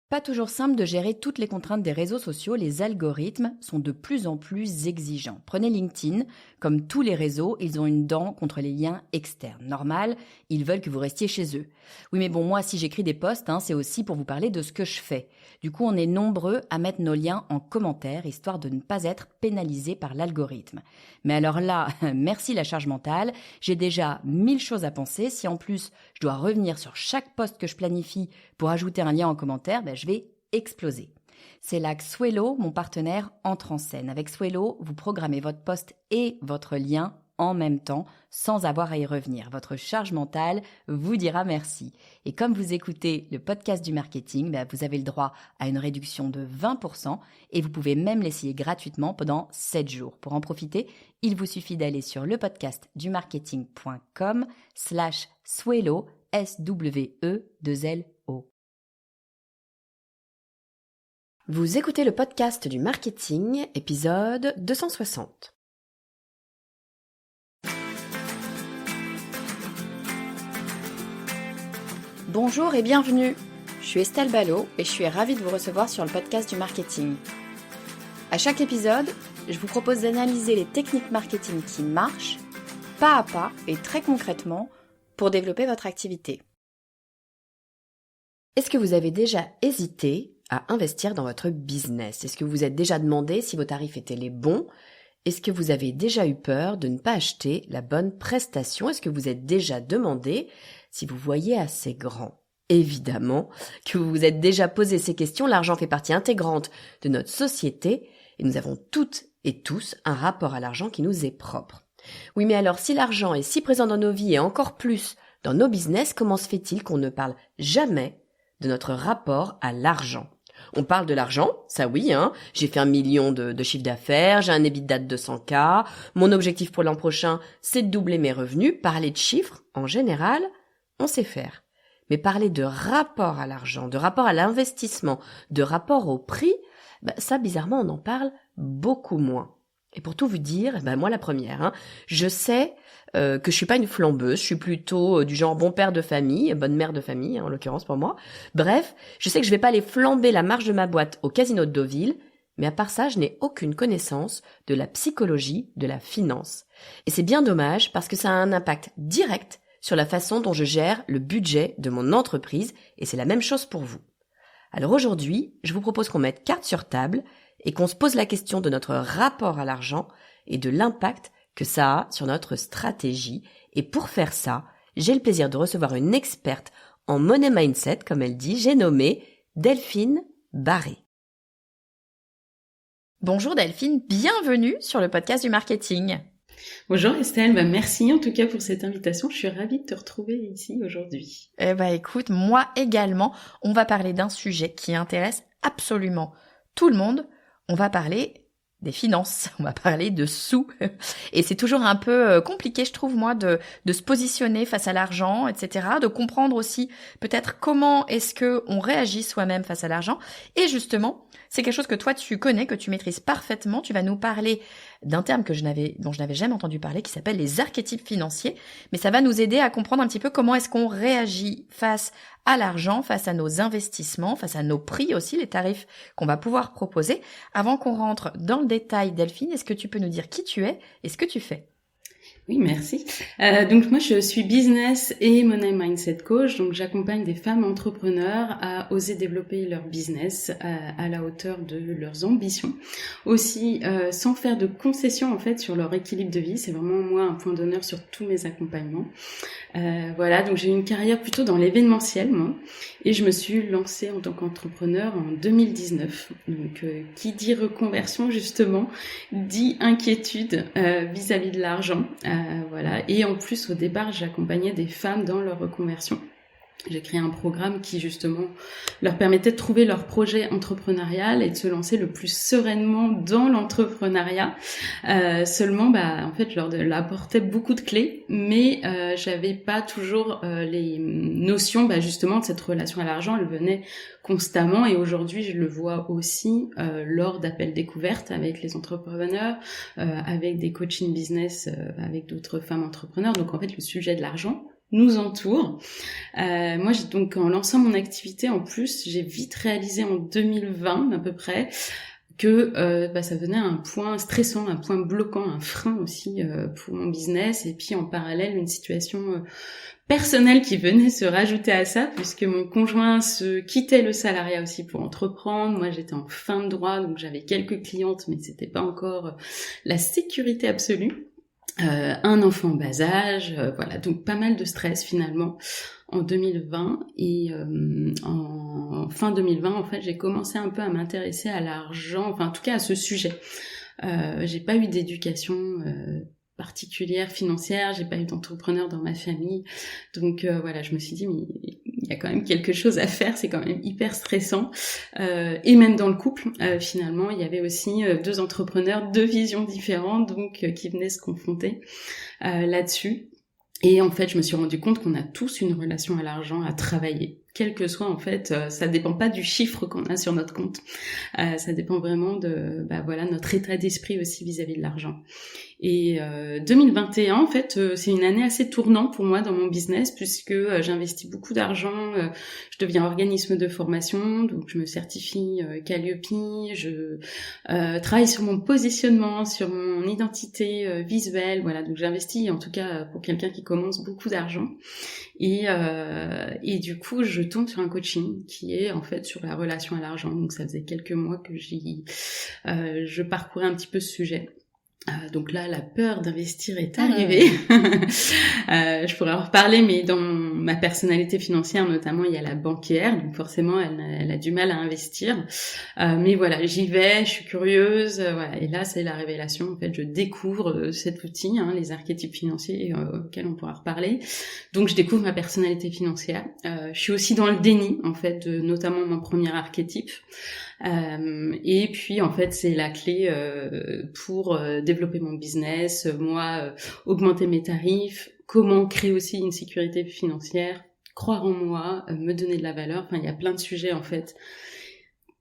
Pas toujours simple de gérer toutes les contraintes des réseaux sociaux, les algorithmes sont de plus en plus exigeants. Prenez LinkedIn, comme tous les réseaux, ils ont une dent contre les liens externes. Normal, ils veulent que vous restiez chez eux. Oui mais bon, moi si j'écris des posts, c'est aussi pour vous parler de ce que je fais. Du coup, on est nombreux à mettre nos liens en commentaire, histoire de ne pas être pénalisés par l'algorithme. Mais alors là, merci la charge mentale, j'ai déjà 1000 choses à penser. Si en plus je dois revenir sur chaque post que je planifie pour ajouter un lien en commentaire, je vais exploser. C'est là que Swello, mon partenaire, entre en scène. Avec Swello, vous programmez votre post et votre lien en même temps, sans avoir à y revenir. Votre charge mentale vous dira merci. Et comme vous écoutez le podcast du marketing, vous avez le droit à une réduction de 20% et vous pouvez même l'essayer gratuitement pendant 7 jours. Pour en profiter, il vous suffit d'aller sur lepodcastdumarketing.com/Swello, SWE2LO. Vous écoutez le podcast du marketing, épisode 260. Bonjour et bienvenue. Je suis Estelle Ballot et je suis ravie de vous recevoir sur le podcast du marketing. À chaque épisode, je vous propose d'analyser les techniques marketing qui marchent, pas à pas et très concrètement, pour développer votre activité. Est-ce que vous avez déjà hésité à investir dans votre business? Est-ce que vous vous êtes déjà demandé si vos tarifs étaient les bons? Est-ce que vous avez déjà eu peur de ne pas acheter la bonne prestation? Est-ce que vous êtes déjà demandé si vous voyez assez grand? Évidemment que vous vous êtes déjà posé ces questions. L'argent fait partie intégrante de notre société et nous avons toutes et tous un rapport à l'argent qui nous est propre. Oui, mais alors si l'argent est si présent dans nos vies et encore plus dans nos business, comment se fait-il qu'on ne parle jamais de notre rapport à l'argent? On parle de l'argent, ça oui, j'ai fait 1 million de chiffre d'affaires, j'ai un EBITDA de 200K, mon objectif pour l'an prochain, c'est de doubler mes revenus. Parler de chiffres, en général, on sait faire. Mais parler de rapport à l'argent, de rapport à l'investissement, de rapport au prix, ça bizarrement on en parle beaucoup moins. Et pour tout vous dire, moi la première, je sais que je suis pas une flambeuse, je suis plutôt du genre bon père de famille, bonne mère de famille en l'occurrence pour moi. Bref, je sais que je vais pas aller flamber la marge de ma boîte au casino de Deauville, mais à part ça, je n'ai aucune connaissance de la psychologie de la finance. Et c'est bien dommage parce que ça a un impact direct sur la façon dont je gère le budget de mon entreprise et c'est la même chose pour vous. Alors aujourd'hui, je vous propose qu'on mette carte sur table et qu'on se pose la question de notre rapport à l'argent et de l'impact que ça a sur notre stratégie. Et pour faire ça, j'ai le plaisir de recevoir une experte en money mindset, comme elle dit, j'ai nommé Delphine Barré. Bonjour Delphine, bienvenue sur le podcast du marketing. Bonjour Estelle, merci en tout cas pour cette invitation, je suis ravie de te retrouver ici aujourd'hui. Écoute, moi également, on va parler d'un sujet qui intéresse absolument tout le monde, on va parler des finances, on va parler de sous. Et c'est toujours un peu compliqué, je trouve, moi, de se positionner face à l'argent, etc., de comprendre aussi peut-être comment est-ce que on réagit soi-même face à l'argent. Et justement, c'est quelque chose que toi tu connais, que tu maîtrises parfaitement. Tu vas nous parler d'un terme dont je n'avais jamais entendu parler, qui s'appelle les archétypes financiers. Mais ça va nous aider à comprendre un petit peu comment est-ce qu'on réagit face à l'argent, face à nos investissements, face à nos prix aussi, les tarifs qu'on va pouvoir proposer. Avant qu'on rentre dans le détail, Delphine, est-ce que tu peux nous dire qui tu es et ce que tu fais ? Oui, merci. Donc moi, je suis business et money mindset coach. Donc j'accompagne des femmes entrepreneurs à oser développer leur business à la hauteur de leurs ambitions. Aussi, sans faire de concessions en fait sur leur équilibre de vie. C'est vraiment moi un point d'honneur sur tous mes accompagnements. Voilà, donc j'ai eu une carrière plutôt dans l'événementiel, moi, et je me suis lancée en tant qu'entrepreneur en 2019. Donc, qui dit reconversion justement, dit inquiétude vis-à-vis de l'argent. Voilà, et en plus au départ, j'accompagnais des femmes dans leur reconversion. J'ai créé un programme qui justement leur permettait de trouver leur projet entrepreneurial et de se lancer le plus sereinement dans l'entrepreneuriat. Seulement, en fait, je leur apportais beaucoup de clés, mais j'avais pas toujours les notions, justement, de cette relation à l'argent. Elle venait constamment et aujourd'hui, je le vois aussi lors d'appels découvertes avec les entrepreneurs, avec des coaching business, avec d'autres femmes entrepreneurs. Donc, en fait, le sujet de l'argent nous entoure. Moi, donc en lançant mon activité, en plus, j'ai vite réalisé en 2020 à peu près que ça venait à un point stressant, un point bloquant, un frein aussi pour mon business, et puis en parallèle une situation personnelle qui venait se rajouter à ça, puisque mon conjoint se quittait le salariat aussi pour entreprendre. Moi, j'étais en fin de droit, donc j'avais quelques clientes, mais c'était pas encore la sécurité absolue. Un enfant en bas âge, voilà, donc pas mal de stress finalement en 2020, et en fin 2020 en fait j'ai commencé un peu à m'intéresser à l'argent, enfin en tout cas à ce sujet. J'ai pas eu d'éducation particulière financière, j'ai pas eu d'entrepreneur dans ma famille, donc voilà, je me suis dit mais il y a quand même quelque chose à faire, c'est quand même hyper stressant, et même dans le couple finalement il y avait aussi deux entrepreneurs, deux visions différentes, donc qui venaient se confronter là-dessus. Et en fait, je me suis rendu compte qu'on a tous une relation à l'argent à travailler. Quel que soit, en fait, ça dépend pas du chiffre qu'on a sur notre compte. Ça dépend vraiment de, notre état d'esprit aussi vis-à-vis de l'argent. Et 2021, en fait, c'est une année assez tournante pour moi dans mon business, puisque j'investis beaucoup d'argent, je deviens organisme de formation, donc je me certifie Calliope, je travaille sur mon positionnement, sur mon identité visuelle, voilà, donc j'investis en tout cas pour quelqu'un qui commence beaucoup d'argent. Et du coup, je tombe sur un coaching qui est en fait sur la relation à l'argent, donc ça faisait quelques mois que je parcourais un petit peu ce sujet. Donc là, la peur d'investir est arrivée. Je pourrais en reparler, mais dans ma personnalité financière, notamment, il y a la banquière, donc forcément, elle a du mal à investir. Mais voilà, j'y vais, je suis curieuse, voilà. Et là, c'est la révélation. En fait, je découvre cet outil, les archétypes financiers auxquels on pourra reparler. Donc, je découvre ma personnalité financière. Je suis aussi dans le déni, en fait, de notamment mon premier archétype. Et puis en fait c'est la clé pour développer mon business, augmenter mes tarifs, comment créer aussi une sécurité financière, croire en moi, me donner de la valeur. Enfin il y a plein de sujets en fait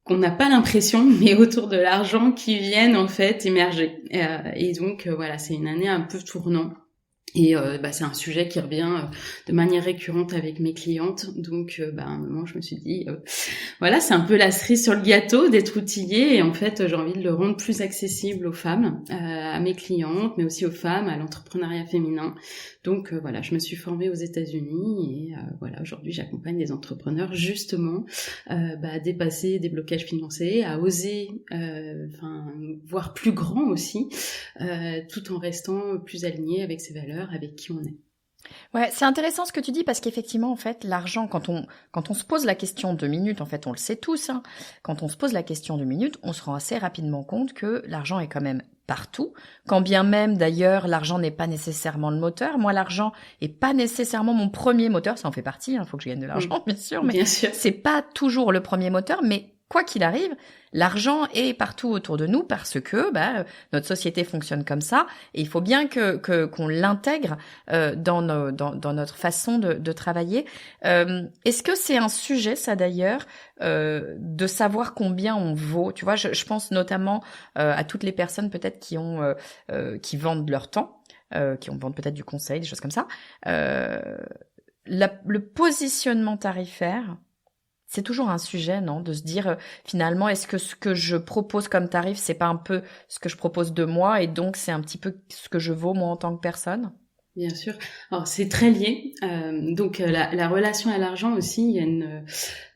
qu'on n'a pas l'impression, mais autour de l'argent qui viennent en fait émerger. Et donc voilà, c'est une année un peu tournant. Et c'est un sujet qui revient de manière récurrente avec mes clientes. Donc à un moment, je me suis dit, voilà, c'est un peu la cerise sur le gâteau d'être outillée. Et en fait, j'ai envie de le rendre plus accessible aux femmes, à mes clientes, mais aussi aux femmes, à l'entrepreneuriat féminin. Donc voilà, je me suis formée aux États-Unis et voilà, aujourd'hui, j'accompagne des entrepreneurs justement à dépasser des blocages financiers, à oser, voir plus grand aussi, tout en restant plus aligné avec ses valeurs, avec qui on est. Ouais, c'est intéressant ce que tu dis parce qu'effectivement, en fait, l'argent, quand on se pose la question 2 minutes, en fait, on le sait tous, quand on se pose la question 2 minutes, on se rend assez rapidement compte que l'argent est quand même partout, quand bien même, d'ailleurs, l'argent n'est pas nécessairement le moteur. Moi, l'argent est pas nécessairement mon premier moteur, ça en fait partie, faut que je gagne de l'argent, bien sûr, mais c'est pas toujours le premier moteur, mais quoi qu'il arrive, l'argent est partout autour de nous parce que notre société fonctionne comme ça et il faut bien qu'on l'intègre dans notre façon de travailler. Est-ce que c'est un sujet, ça d'ailleurs, de savoir combien on vaut? Tu vois, je pense notamment à toutes les personnes peut-être qui vendent leur temps, qui vendent peut-être du conseil, des choses comme ça. Le positionnement tarifaire, c'est toujours un sujet, non? De se dire, finalement, est-ce que ce que je propose comme tarif, c'est pas un peu ce que je propose de moi et donc c'est un petit peu ce que je vaux moi en tant que personne? Bien sûr. Alors c'est très lié. Donc la relation à l'argent aussi, il y a une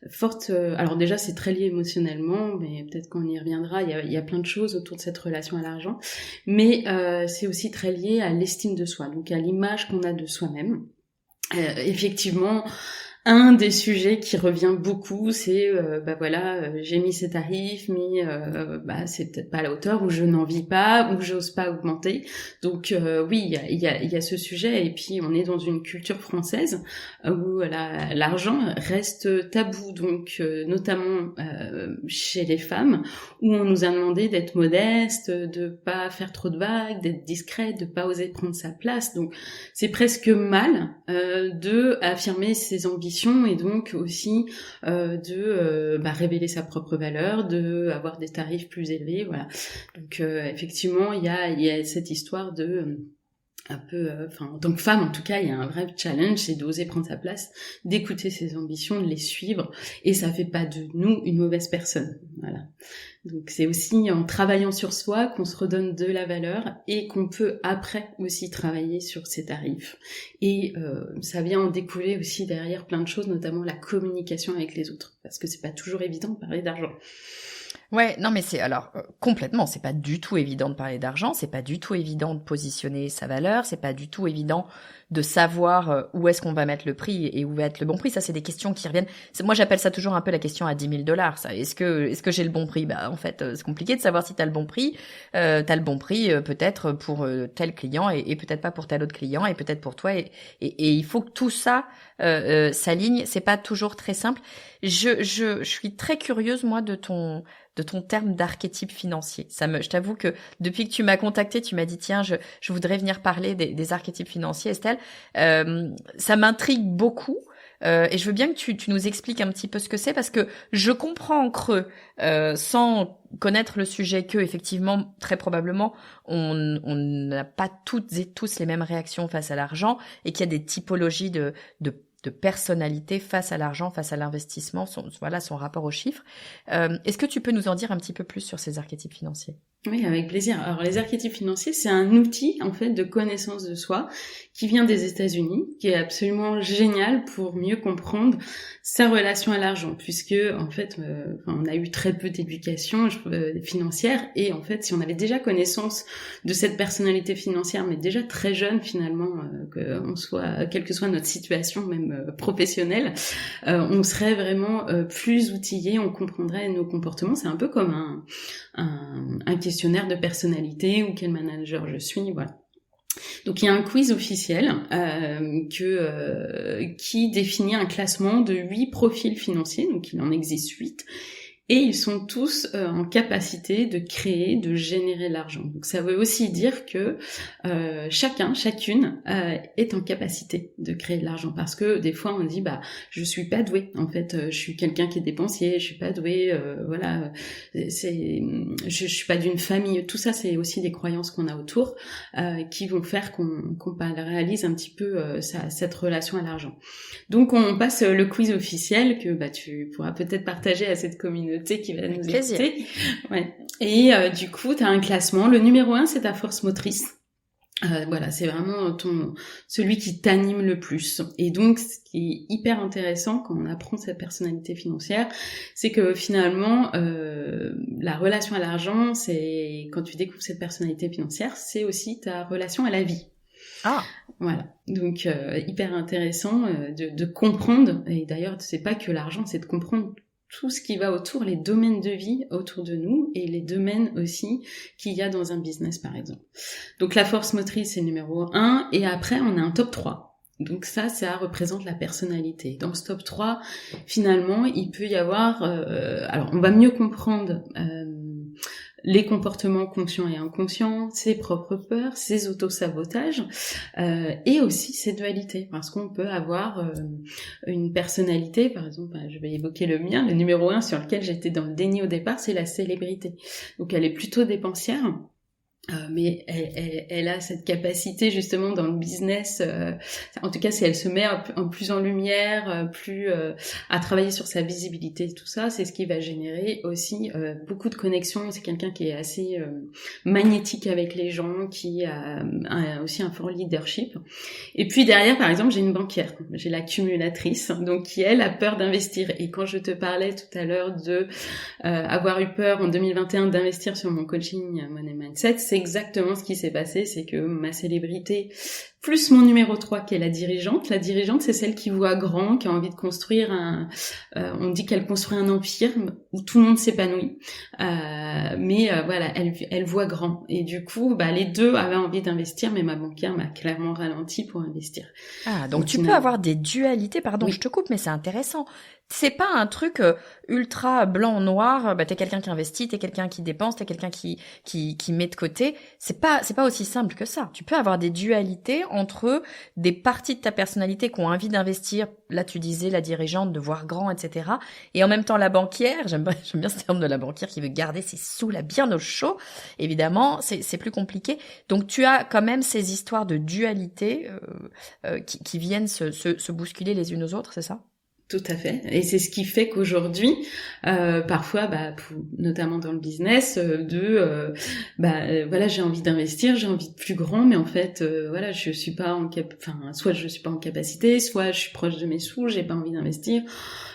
forte. Alors déjà c'est très lié émotionnellement, mais peut-être qu'on y reviendra. Il y a plein de choses autour de cette relation à l'argent, mais c'est aussi très lié à l'estime de soi, donc à l'image qu'on a de soi-même. Effectivement. Un des sujets qui revient beaucoup, c'est j'ai mis ces tarifs, mais c'est peut-être pas à la hauteur, ou je n'en vis pas, ou j'ose pas augmenter. Donc oui, il y a ce sujet, et puis on est dans une culture française où l'argent reste tabou, donc notamment chez les femmes, où on nous a demandé d'être modeste, de pas faire trop de vagues, d'être discrète, de pas oser prendre sa place. Donc c'est presque mal de affirmer ses ambitions et donc aussi révéler sa propre valeur, de avoir des tarifs plus élevés, voilà. Donc effectivement, il y a cette histoire de un peu, en tant que femme, en tout cas, il y a un vrai challenge, c'est d'oser prendre sa place, d'écouter ses ambitions, de les suivre, et ça fait pas de nous une mauvaise personne. Voilà. Donc c'est aussi en travaillant sur soi qu'on se redonne de la valeur et qu'on peut après aussi travailler sur ses tarifs. Et ça vient en découler aussi derrière plein de choses, notamment la communication avec les autres, parce que c'est pas toujours évident de parler d'argent. Ouais, non mais complètement, c'est pas du tout évident de parler d'argent, c'est pas du tout évident de positionner sa valeur, c'est pas du tout évident de savoir où est-ce qu'on va mettre le prix et où va être le bon prix. Ça, c'est des questions qui reviennent. Moi, j'appelle ça toujours un peu la question à $10,000. Ça, est-ce que j'ai le bon prix? En fait, c'est compliqué de savoir si t'as le bon prix. T'as le bon prix peut-être pour tel client et peut-être pas pour tel autre client et peut-être pour toi. Et il faut que tout ça s'aligne. C'est pas toujours très simple. Je suis très curieuse moi de ton terme d'archétype financier. Je t'avoue que depuis que tu m'as contacté, tu m'as dit tiens, je voudrais venir parler des archétypes financiers, Estelle. Ça m'intrigue beaucoup. Et je veux bien que tu nous expliques un petit peu ce que c'est, parce que je comprends en creux, sans connaître le sujet, que effectivement, très probablement, on n'a pas toutes et tous les mêmes réactions face à l'argent, et qu'il y a des typologies de personnalité face à l'argent, face à l'investissement, son rapport aux chiffres. Est-ce que tu peux nous en dire un petit peu plus sur ces archétypes financiers? Oui, avec plaisir. Alors, les archétypes financiers, c'est un outil, en fait, de connaissance de soi qui vient des États-Unis, qui est absolument génial pour mieux comprendre sa relation à l'argent, puisque, en fait, on a eu très peu d'éducation financière, et en fait, si on avait déjà connaissance de cette personnalité financière, mais déjà très jeune, finalement, quelle que soit notre situation, même professionnelle, on serait vraiment plus outillé, on comprendrait nos comportements. C'est un peu comme un questionnaire de personnalité, ou quel manager je suis, voilà. Donc il y a un quiz officiel qui définit un classement de 8 profils financiers, donc il en existe 8, et ils sont tous en capacité de créer, de générer de l'argent. Donc ça veut aussi dire que chacune est en capacité de créer de l'argent, parce que des fois on dit je suis pas douée, en fait je suis quelqu'un qui est dépensier, je suis pas douée, je suis pas d'une famille. Tout ça, c'est aussi des croyances qu'on a autour qui vont faire qu'on réalise un petit peu cette relation à l'argent. Donc on passe le quiz officiel que tu pourras peut-être partager à cette communauté qui va nous écouter. Ouais. Et du coup, tu as un classement. Le numéro 1, c'est ta force motrice. C'est vraiment celui qui t'anime le plus. Et donc, ce qui est hyper intéressant quand on apprend cette personnalité financière, c'est que finalement, la relation à l'argent, c'est quand tu découvres cette personnalité financière, c'est aussi ta relation à la vie. Ah. Voilà. Donc, hyper intéressant de comprendre. Et d'ailleurs, c'est pas que l'argent, c'est de comprendre tout ce qui va autour, les domaines de vie autour de nous, et les domaines aussi qu'il y a dans un business, par exemple. Donc la force motrice, c'est le numéro 1, et après on a un top 3. Donc ça représente la personnalité. Dans ce top 3, finalement, il peut y avoir... alors on va mieux comprendre les comportements conscients et inconscients, ses propres peurs, ses autosabotages, et aussi ses dualités, parce qu'on peut avoir une personnalité, par exemple, je vais évoquer le mien, le numéro 1 sur lequel j'étais dans le déni au départ, c'est la célébrité. Donc elle est plutôt dépensière, mais elle a cette capacité justement dans le business, en tout cas si elle se met plus en lumière, à travailler sur sa visibilité, tout ça, c'est ce qui va générer aussi beaucoup de connexions. C'est quelqu'un qui est assez magnétique avec les gens, qui a aussi un fort leadership. Et puis derrière, par exemple, j'ai une banquière, j'ai l'accumulatrice, donc qui elle a peur d'investir. Et quand je te parlais tout à l'heure de avoir eu peur en 2021 d'investir sur mon coaching Money Mindset, c'est exactement ce qui s'est passé. C'est que ma célébrité, plus mon numéro 3 qui est la dirigeante, c'est celle qui voit grand, qui a envie de construire on dit qu'elle construit un empire où tout le monde s'épanouit, elle voit grand, et du coup les deux avaient envie d'investir, mais ma banquière m'a clairement ralenti pour investir. Donc tu peux avoir des dualités, pardon, oui. Je te coupe, mais c'est intéressant. C'est pas un truc ultra blanc-noir, t'es quelqu'un qui investit, t'es quelqu'un qui dépense, t'es quelqu'un qui met de côté. C'est pas aussi simple que ça. Tu peux avoir des dualités entre des parties de ta personnalité qui ont envie d'investir. Là, tu disais la dirigeante, de voir grand, etc. Et en même temps, la banquière, j'aime bien ce terme de la banquière qui veut garder ses sous là bien au chaud. Évidemment, c'est plus compliqué. Donc, tu as quand même ces histoires de dualité qui viennent se bousculer les unes aux autres, c'est ça? Tout à fait. Et c'est ce qui fait qu'aujourd'hui, parfois, notamment dans le business, voilà, j'ai envie d'investir, j'ai envie de plus grand, mais en fait, voilà, je suis pas soit je suis pas en capacité, soit je suis proche de mes sous, j'ai pas envie d'investir,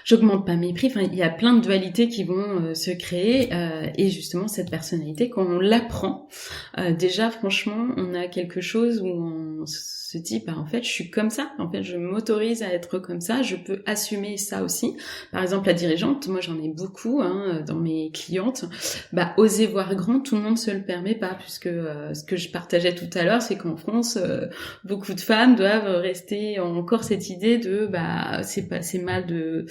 j'augmente pas mes prix. Enfin, il y a plein de dualités qui vont se créer, et justement cette personnalité, quand on l'apprend, déjà, franchement, on a quelque chose où on se dit, en fait, je suis comme ça. En fait, je m'autorise à être comme ça. Je peux assumer ça aussi. Par exemple, la dirigeante, moi, j'en ai beaucoup dans mes clientes. Oser voir grand, tout le monde se le permet pas, puisque ce que je partageais tout à l'heure, c'est qu'en France, beaucoup de femmes doivent rester encore cette idée de, c'est mal de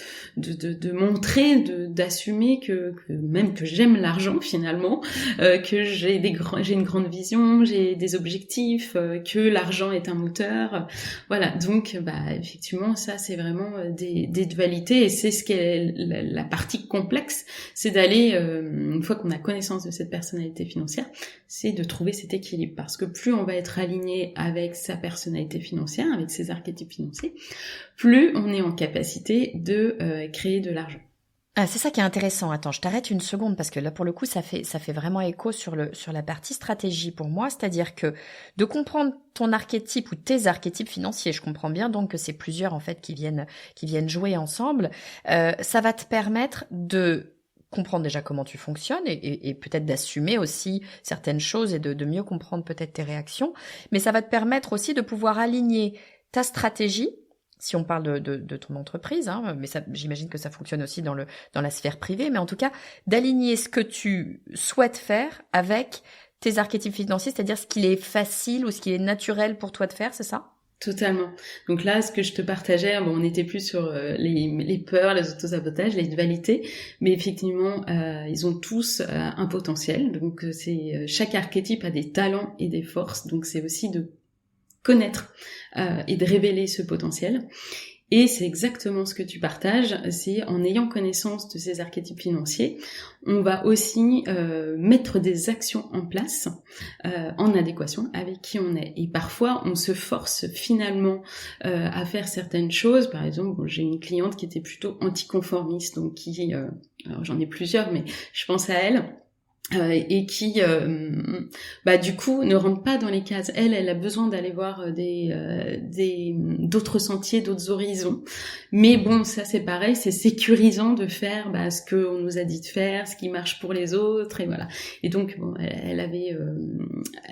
montrer, d'assumer que même que j'aime l'argent finalement, que j'ai une grande vision, j'ai des objectifs, que l'argent est un moteur. Voilà, donc effectivement ça c'est vraiment des dualités, et c'est ce qui est la partie complexe, c'est d'aller une fois qu'on a connaissance de cette personnalité financière, c'est de trouver cet équilibre, parce que plus on va être aligné avec sa personnalité financière, avec ses archétypes financiers, plus on est en capacité de créer de l'argent. Ah, c'est ça qui est intéressant. Attends, je t'arrête une seconde parce que là, pour le coup, ça fait vraiment écho sur la partie stratégie pour moi. C'est-à-dire que de comprendre ton archétype ou tes archétypes financiers, je comprends bien donc que c'est plusieurs en fait qui viennent jouer ensemble. Ça va te permettre de comprendre déjà comment tu fonctionnes et peut-être d'assumer aussi certaines choses et de mieux comprendre peut-être tes réactions. Mais ça va te permettre aussi de pouvoir aligner ta stratégie. Si on parle de ton entreprise, mais ça, j'imagine que ça fonctionne aussi dans la sphère privée, mais en tout cas, d'aligner ce que tu souhaites faire avec tes archétypes financiers, c'est-à-dire ce qu'il est facile ou ce qu'il est naturel pour toi de faire, c'est ça? Totalement. Donc là, ce que je te partageais, on était plus sur les peurs, les autosabotages, les dualités, mais effectivement, ils ont tous un potentiel. Donc c'est chaque archétype a des talents et des forces, donc c'est aussi de connaître et de révéler ce potentiel. Et c'est exactement ce que tu partages, c'est en ayant connaissance de ces archétypes financiers, on va aussi mettre des actions en place en adéquation avec qui on est. Et parfois, on se force finalement à faire certaines choses. Par exemple, j'ai une cliente qui était plutôt anticonformiste, donc alors j'en ai plusieurs, mais je pense à elle. Et qui du coup ne rentre pas dans les cases. Elle a besoin d'aller voir d'autres sentiers, d'autres horizons. Mais bon, ça c'est pareil, c'est sécurisant de faire ce qu'on nous a dit de faire, ce qui marche pour les autres, et voilà. Et donc elle avait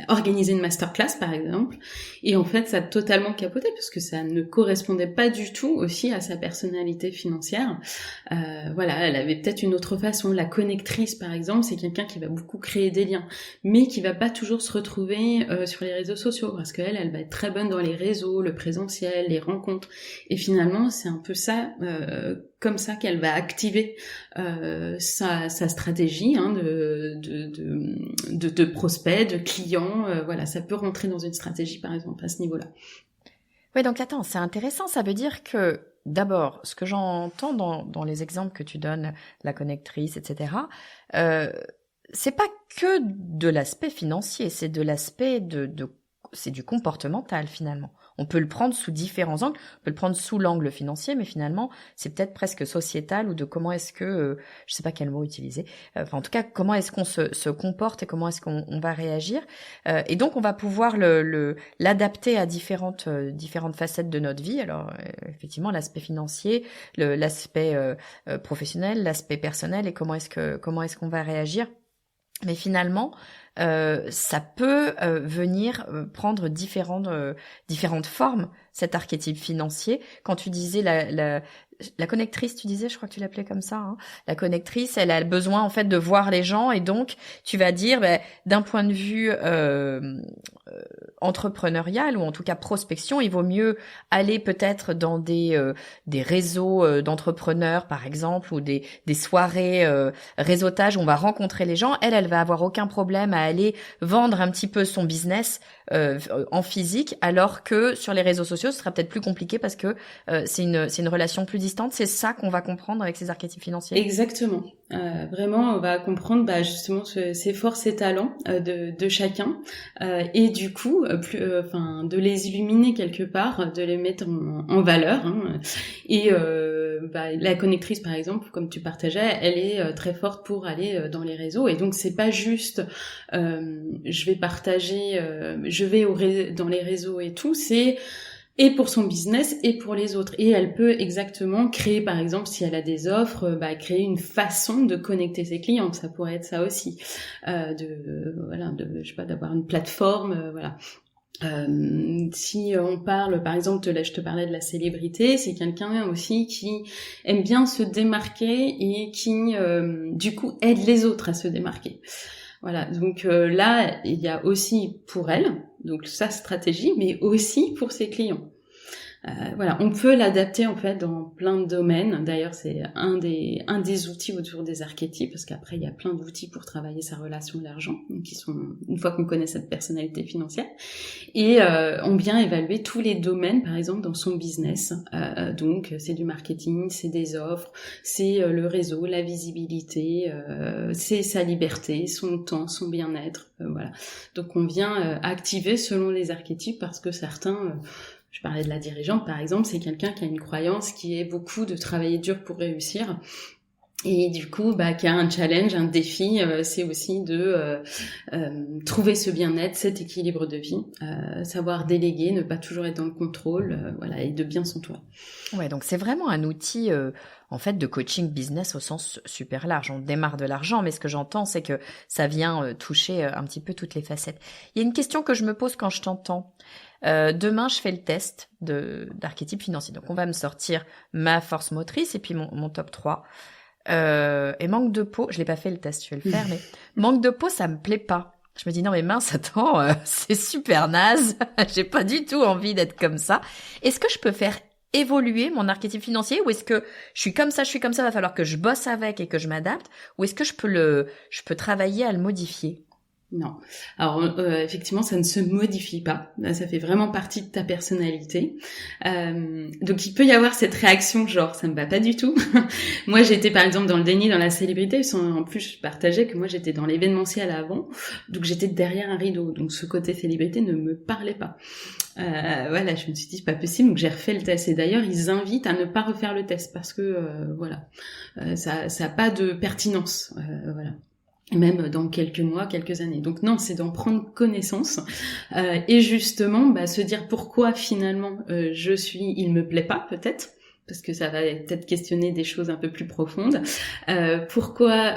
organisé une masterclass par exemple, et en fait ça a totalement capoté parce que ça ne correspondait pas du tout aussi à sa personnalité financière. Voilà, elle avait peut-être une autre façon. La connectrice par exemple, c'est quelqu'un qui va beaucoup créer des liens, mais qui va pas toujours se retrouver sur les réseaux sociaux, parce qu'elle va être très bonne dans les réseaux, le présentiel, les rencontres, et finalement c'est un peu ça, comme ça qu'elle va activer sa stratégie de prospects, de clients, voilà, ça peut rentrer dans une stratégie par exemple à ce niveau-là. Ouais, donc attends, c'est intéressant, ça veut dire que d'abord, ce que j'entends dans les exemples que tu donnes, la connectrice, etc., c'est pas que de l'aspect financier, c'est de l'aspect c'est du comportemental finalement. On peut le prendre sous différents angles, on peut le prendre sous l'angle financier, mais finalement, c'est peut-être presque sociétal ou de comment est-ce que, je sais pas quel mot utiliser, en tout cas, comment est-ce qu'on se comporte et comment est-ce qu'on va réagir. Et donc, on va pouvoir l'adapter à différentes facettes de notre vie. Alors, effectivement, l'aspect financier, l'aspect professionnel, l'aspect personnel et comment est-ce qu'on va réagir. Mais finalement, ça peut venir prendre différentes formes, cet archétype financier. Quand tu disais la connectrice, tu disais, je crois que tu l'appelais comme ça, hein. La connectrice, elle a besoin en fait de voir les gens, et donc tu vas dire, d'un point de vue entrepreneurial ou en tout cas prospection, il vaut mieux aller peut-être dans des réseaux d'entrepreneurs par exemple, ou des soirées réseautage où on va rencontrer les gens. Elle va avoir aucun problème à aller vendre un petit peu son business en physique, alors que sur les réseaux sociaux, ce sera peut-être plus compliqué parce que c'est une relation plus distante. C'est ça qu'on va comprendre avec ces archétypes financiers. Exactement. Vraiment, on va comprendre justement ses forces et talents de chacun, et du coup, de les illuminer quelque part, de les mettre en valeur. Hein. Et la connectrice, par exemple, comme tu partageais, elle est très forte pour aller dans les réseaux. Et donc, c'est pas juste je vais partager, je vais dans les réseaux et tout. C'est et pour son business et pour les autres. Et elle peut exactement créer, par exemple, si elle a des offres, créer une façon de connecter ses clients. Ça pourrait être ça aussi, je sais pas, d'avoir une plateforme, voilà. Si on parle, par exemple, je te parlais de la célébrité, c'est quelqu'un aussi qui aime bien se démarquer et qui, du coup, aide les autres à se démarquer. Voilà, donc là, il y a aussi pour elle, donc sa stratégie, mais aussi pour ses clients. Voilà, on peut l'adapter en fait dans plein de domaines. D'ailleurs, c'est un des outils autour des archétypes, parce qu'après il y a plein d'outils pour travailler sa relation à l'argent, qui sont, une fois qu'on connaît cette personnalité financière, et on vient évaluer tous les domaines, par exemple dans son business. Donc c'est du marketing, c'est des offres, c'est le réseau, la visibilité, c'est sa liberté, son temps, son bien-être, voilà. Donc on vient activer selon les archétypes, parce que certains je parlais de la dirigeante, par exemple, c'est quelqu'un qui a une croyance qui est beaucoup de travailler dur pour réussir. Et du coup, qui a un challenge, un défi, c'est aussi de trouver ce bien-être, cet équilibre de vie, savoir déléguer, ne pas toujours être dans le contrôle, voilà, et de bien s'entourer. Ouais, donc c'est vraiment un outil en fait de coaching business au sens super large. On démarre de l'argent, mais ce que j'entends, c'est que ça vient toucher un petit peu toutes les facettes. Il y a une question que je me pose quand je t'entends. Demain, je fais le test d'archétype financier. Donc, on va me sortir ma force motrice et puis mon top 3. Et manque de peau, je l'ai pas fait le test, je vais le faire, mais manque de peau, ça me plaît pas. Je me dis non mais mince, attends, c'est super naze. J'ai pas du tout envie d'être comme ça. Est-ce que je peux faire évoluer mon archétype financier, ou est-ce que je suis comme ça, va falloir que je bosse avec et que je m'adapte, ou est-ce que je peux travailler à le modifier? Non. Alors effectivement, ça ne se modifie pas. Ça fait vraiment partie de ta personnalité. Donc il peut y avoir cette réaction genre ça me va pas du tout. Moi j'étais par exemple dans le déni dans la célébrité. En plus je partageais que moi j'étais dans l'événementiel avant, donc j'étais derrière un rideau. Donc ce côté célébrité ne me parlait pas. Voilà, je me suis dit c'est pas possible. Donc j'ai refait le test. Et d'ailleurs ils invitent à ne pas refaire le test parce que ça a pas de pertinence. Voilà. Même dans quelques mois, quelques années. Donc non, c'est d'en prendre connaissance et justement se dire pourquoi finalement il me plaît pas peut-être, parce que ça va peut-être questionner des choses un peu plus profondes. Pourquoi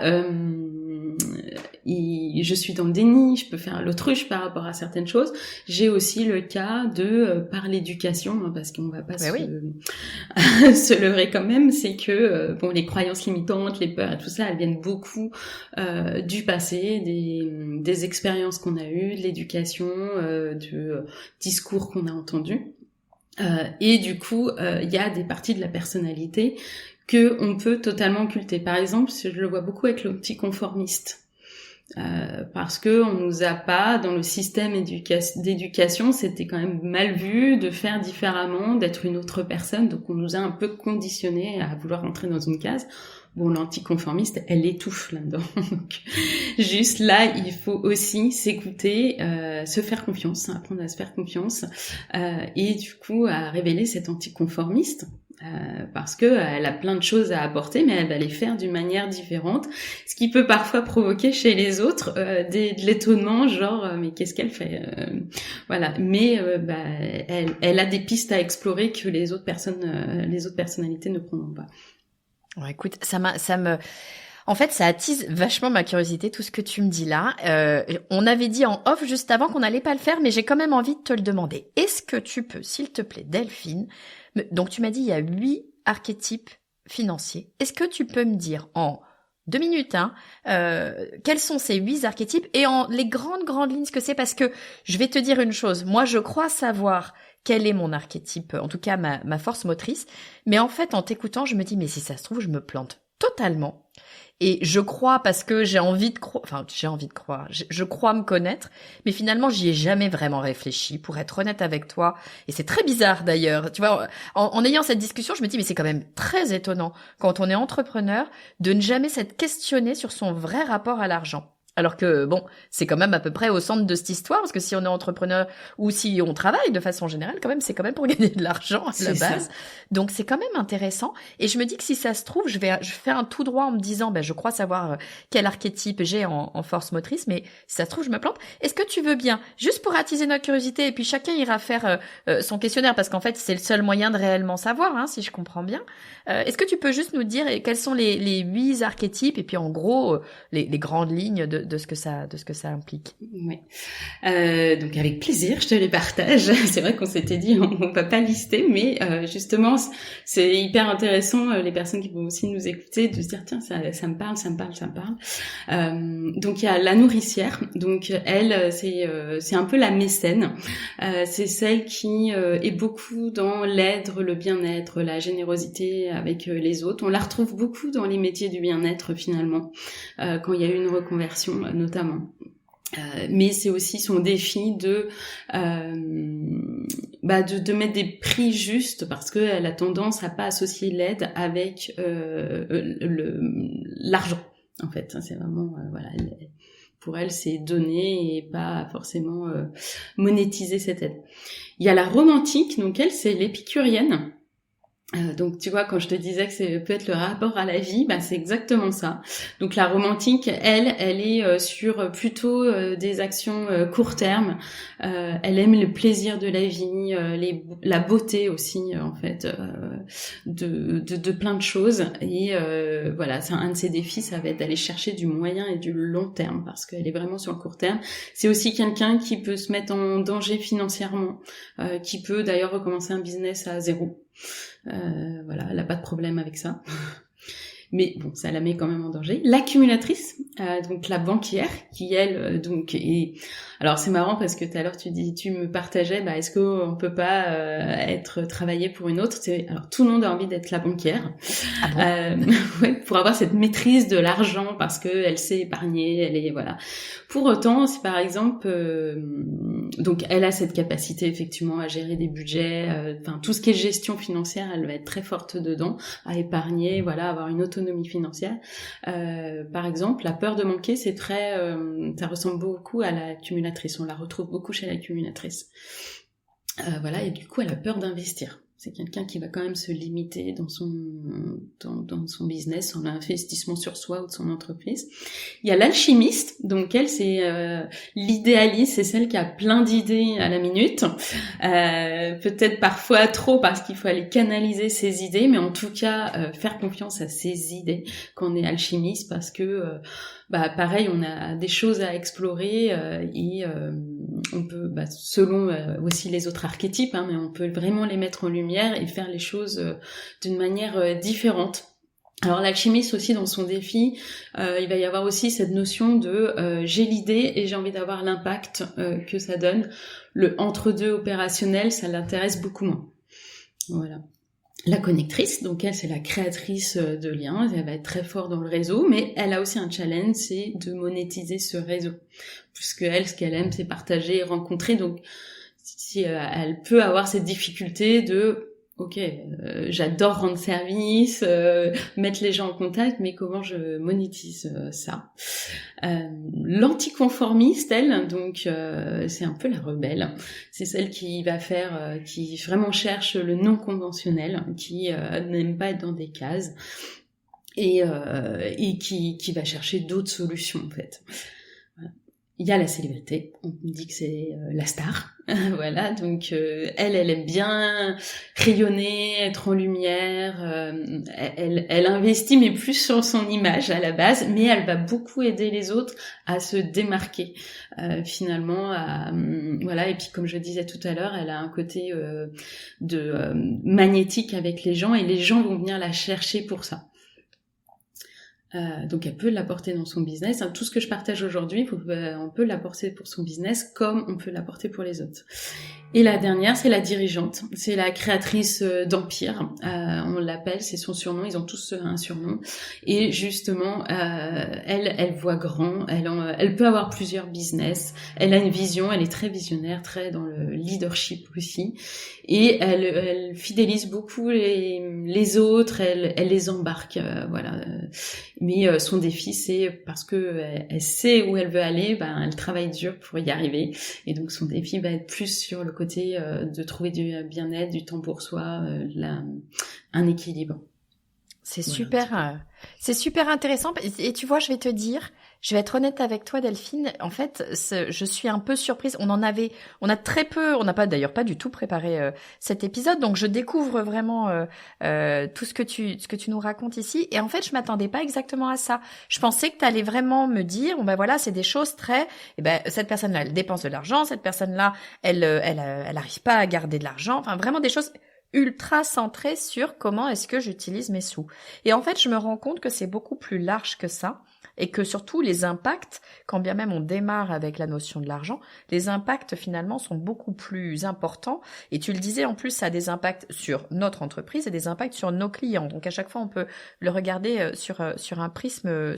je suis dans le déni, je peux faire l'autruche par rapport à certaines choses. J'ai aussi le cas de par l'éducation, parce qu'on va pas se leurrer quand même, c'est que les croyances limitantes, les peurs et tout ça, elles viennent beaucoup du passé, des expériences qu'on a eues, de l'éducation, de discours qu'on a entendus. Et du coup, il y a des parties de la personnalité que on peut totalement occulter. Par exemple, je le vois beaucoup avec l'anticonformiste. Parce que on nous a pas, dans le système d'éducation, c'était quand même mal vu de faire différemment, d'être une autre personne, donc on nous a un peu conditionné à vouloir rentrer dans une case. Bon, l'anticonformiste, elle étouffe là-dedans. Donc, juste là, il faut aussi s'écouter, se faire confiance, apprendre à se faire confiance, et du coup à révéler cet anticonformiste. Parce que elle a plein de choses à apporter, mais elle va les faire d'une manière différente, ce qui peut parfois provoquer chez les autres de l'étonnement, genre mais qu'est-ce qu'elle fait, voilà. Mais elle a des pistes à explorer que les autres personnalités ne prendront pas. Ouais, écoute, en fait, ça attise vachement ma curiosité, tout ce que tu me dis là. On avait dit en off juste avant qu'on n'allait pas le faire, mais j'ai quand même envie de te le demander. Est-ce que tu peux, s'il te plaît, Delphine, donc tu m'as dit il y a 8 archétypes financiers. Est-ce que tu peux me dire en 2 minutes, quels sont ces 8 archétypes et en les grandes lignes ce que c'est, parce que je vais te dire une chose. Moi, je crois savoir quel est mon archétype, en tout cas ma force motrice. Mais en fait, en t'écoutant, je me dis, mais si ça se trouve, je me plante totalement. Et je crois parce que j'ai envie de croire, je crois me connaître, mais finalement, j'y ai jamais vraiment réfléchi, pour être honnête avec toi. Et c'est très bizarre d'ailleurs. Tu vois, en ayant cette discussion, je me dis, mais c'est quand même très étonnant quand on est entrepreneur de ne jamais s'être questionné sur son vrai rapport à l'argent. Alors que, bon, c'est quand même à peu près au centre de cette histoire, parce que si on est entrepreneur ou si on travaille de façon générale, quand même, c'est quand même pour gagner de l'argent à la base. Ça. Donc, c'est quand même intéressant. Et je me dis que si ça se trouve, je fais un tout droit en me disant, je crois savoir quel archétype j'ai en force motrice, mais si ça se trouve, je me plante. Est-ce que tu veux bien, juste pour attiser notre curiosité, et puis chacun ira faire son questionnaire, parce qu'en fait, c'est le seul moyen de réellement savoir, si je comprends bien. Est-ce que tu peux juste nous dire quels sont les 8 archétypes, et puis en gros, les grandes lignes de ce que ça implique. Oui. Donc avec plaisir, je te les partage. C'est vrai qu'on s'était dit on va pas lister, mais justement c'est hyper intéressant, les personnes qui vont aussi nous écouter, de se dire tiens ça me parle. Donc il y a la nourricière. Donc elle c'est un peu la mécène. C'est celle qui est beaucoup dans l'aide, le bien-être, la générosité avec les autres. On la retrouve beaucoup dans les métiers du bien-être finalement, quand il y a eu une reconversion notamment. Mais c'est aussi son défi de mettre des prix justes, parce que elle a tendance à pas associer l'aide avec l'argent. En fait, c'est vraiment pour elle c'est donner et pas forcément monétiser cette aide. Il y a la romantique, donc elle c'est l'épicurienne. Donc tu vois, quand je te disais que c'est peut être le rapport à la vie, c'est exactement ça. Donc la romantique, elle est sur plutôt des actions court terme. Elle aime le plaisir de la vie, la beauté aussi en fait, de plein de choses. Et c'est un de ses défis, ça va être d'aller chercher du moyen et du long terme, parce qu'elle est vraiment sur le court terme. C'est aussi quelqu'un qui peut se mettre en danger financièrement, qui peut d'ailleurs recommencer un business à zéro. Elle a pas de problème avec ça. Mais bon, ça la met quand même en danger. L'accumulatrice, donc la banquière, qui elle, est... Alors c'est marrant parce que tout à l'heure tu me partageais, est-ce qu'on peut pas travailler pour une autre. Alors tout le monde a envie d'être la banquière, pour avoir cette maîtrise de l'argent, parce que elle sait épargner, elle est Pour autant, si par exemple, donc elle a cette capacité effectivement à gérer des budgets, tout ce qui est gestion financière, elle va être très forte dedans, à épargner, avoir une autonomie financière. Par exemple, la peur de manquer, c'est très, ça ressemble beaucoup à l'accumulatrice. On la retrouve beaucoup chez l'accumulatrice. Et du coup, elle a peur d'investir. C'est quelqu'un qui va quand même se limiter dans son business, son investissement sur soi ou de son entreprise. Il y a l'alchimiste, donc elle c'est l'idéaliste, c'est celle qui a plein d'idées à la minute, peut-être parfois trop, parce qu'il faut aller canaliser ses idées, mais en tout cas faire confiance à ses idées quand on est alchimiste, parce que pareil, on a des choses à explorer et on peut, selon aussi les autres archétypes, mais on peut vraiment les mettre en lumière et faire les choses d'une manière différente. Alors l'alchimiste aussi, dans son défi, il va y avoir aussi cette notion de j'ai l'idée et j'ai envie d'avoir l'impact que ça donne. Le entre-deux opérationnel, ça l'intéresse beaucoup moins. Voilà. La connectrice, donc elle c'est la créatrice de liens, elle va être très forte dans le réseau, mais elle a aussi un challenge, c'est de monétiser ce réseau, puisque elle, ce qu'elle aime, c'est partager et rencontrer. Donc si elle peut avoir cette difficulté de j'adore rendre service, mettre les gens en contact, mais comment je monétise ça. L'anticonformiste, elle, donc c'est un peu la rebelle. C'est celle qui va faire, qui vraiment cherche le non conventionnel, qui n'aime pas être dans des cases, et qui va chercher d'autres solutions en fait. Voilà. il y a la célébrité, on me dit que c'est la star, voilà, donc elle aime bien rayonner, être en lumière, elle investit mais plus sur son image à la base, mais elle va beaucoup aider les autres à se démarquer finalement, voilà, et puis comme je disais tout à l'heure, elle a un côté magnétique avec les gens et les gens vont venir la chercher pour ça. Donc elle peut l'apporter dans son business. Tout ce que je partage aujourd'hui, on peut l'apporter pour son business comme on peut l'apporter pour les autres. Et la dernière, c'est la dirigeante. C'est la créatrice d'empire. On l'appelle, c'est son surnom. Ils ont tous un surnom. Et justement, elle voit grand. Elle peut avoir plusieurs business. Elle a une vision. Elle est très visionnaire, très dans le leadership aussi. Et elle fidélise beaucoup les autres. Elle les embarque. Voilà. Mais son défi, c'est parce que elle sait où elle veut aller, elle travaille dur pour y arriver. Et donc son défi va être plus sur le côté de trouver du bien-être, du temps pour soi, un équilibre. C'est super intéressant. Et tu vois, je vais être honnête avec toi, Delphine. En fait, je suis un peu surprise. On n'a d'ailleurs pas du tout préparé cet épisode, donc je découvre vraiment tout ce que tu nous racontes ici. Et en fait, je m'attendais pas exactement à ça. Je pensais que tu allais vraiment me dire, voilà, c'est des choses très, cette personne-là, elle dépense de l'argent, cette personne-là, elle arrive pas à garder de l'argent. Enfin, vraiment des choses ultra centré sur comment est-ce que j'utilise mes sous. Et en fait, je me rends compte que c'est beaucoup plus large que ça et que surtout les impacts, quand bien même on démarre avec la notion de l'argent, les impacts finalement sont beaucoup plus importants. Et tu le disais, en plus, ça a des impacts sur notre entreprise et des impacts sur nos clients. Donc à chaque fois, on peut le regarder sur un prisme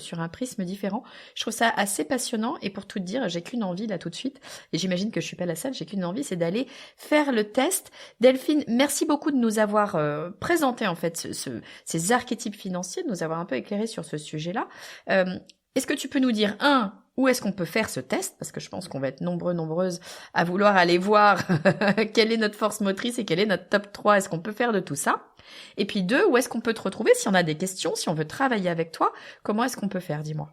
différent. Je trouve ça assez passionnant et pour tout te dire, j'ai qu'une envie là tout de suite, et j'imagine que je suis pas la seule, j'ai qu'une envie, c'est d'aller faire le test. Delphine, merci beaucoup de nous avoir présenté en fait ces archétypes financiers, de nous avoir un peu éclairé sur ce sujet-là. Est-ce que tu peux nous dire, où est-ce qu'on peut faire ce test? Parce que je pense qu'on va être nombreuses à vouloir aller voir quelle est notre force motrice et quel est notre top 3. Est-ce qu'on peut faire de tout ça? Et puis 2, où est-ce qu'on peut te retrouver si on a des questions, si on veut travailler avec toi? Comment est-ce qu'on peut faire? Dis-moi.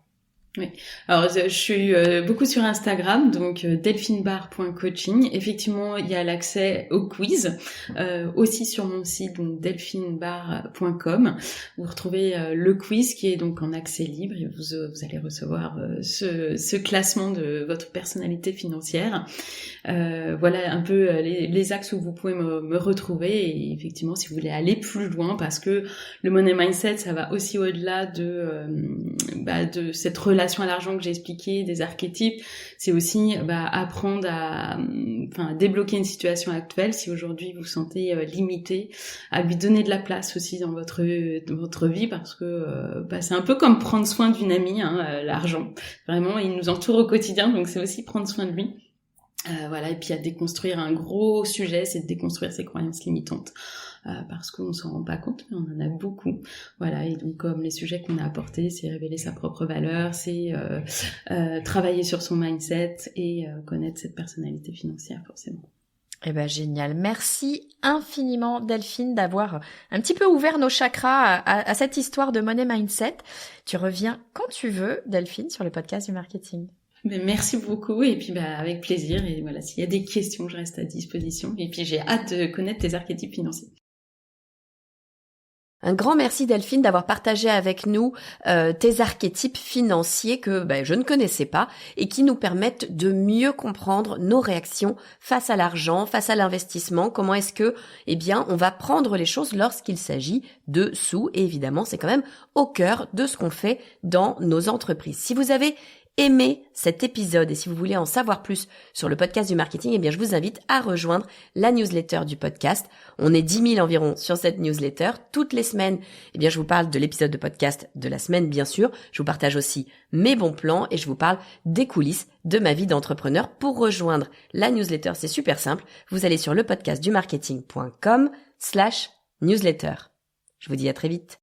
Oui. Alors, je suis beaucoup sur Instagram, donc delphinebar.coaching. Effectivement, il y a l'accès au quiz, aussi sur mon site, donc delphinebar.com. Vous retrouvez le quiz qui est donc en accès libre et vous allez recevoir ce classement de votre personnalité financière. Voilà un peu les axes où vous pouvez me retrouver et effectivement, si vous voulez aller plus loin, parce que le money mindset, ça va aussi au-delà de cette relation à l'argent que j'ai expliqué, des archétypes, c'est aussi apprendre à débloquer une situation actuelle. Si aujourd'hui vous vous sentez limité, à lui donner de la place aussi dans votre vie, parce que c'est un peu comme prendre soin d'une amie, l'argent. Vraiment, il nous entoure au quotidien, donc c'est aussi prendre soin de lui. Voilà, et puis à déconstruire un gros sujet, c'est de déconstruire ses croyances limitantes. Parce qu'on s'en rend pas compte, mais on en a beaucoup. Voilà, et donc comme les sujets qu'on a apportés, c'est révéler sa propre valeur, c'est travailler sur son mindset et connaître cette personnalité financière forcément. Génial. Merci infiniment Delphine d'avoir un petit peu ouvert nos chakras à cette histoire de money mindset. Tu reviens quand tu veux, Delphine, sur le podcast du marketing. Merci beaucoup et puis avec plaisir. Et voilà, s'il y a des questions, je reste à disposition. Et puis j'ai hâte de connaître tes archétypes financiers. Un grand merci Delphine d'avoir partagé avec nous tes archétypes financiers que je ne connaissais pas et qui nous permettent de mieux comprendre nos réactions face à l'argent, face à l'investissement, comment est-ce que on va prendre les choses lorsqu'il s'agit de sous et évidemment c'est quand même au cœur de ce qu'on fait dans nos entreprises. Si vous avez aimé cet épisode et si vous voulez en savoir plus sur le podcast du marketing, je vous invite à rejoindre la newsletter du podcast. On est 10 000 environ sur cette newsletter. Toutes les semaines, je vous parle de l'épisode de podcast de la semaine, bien sûr. Je vous partage aussi mes bons plans et je vous parle des coulisses de ma vie d'entrepreneur. Pour rejoindre la newsletter, c'est super simple. Vous allez sur lepodcastdumarketing.com/newsletter. Je vous dis à très vite.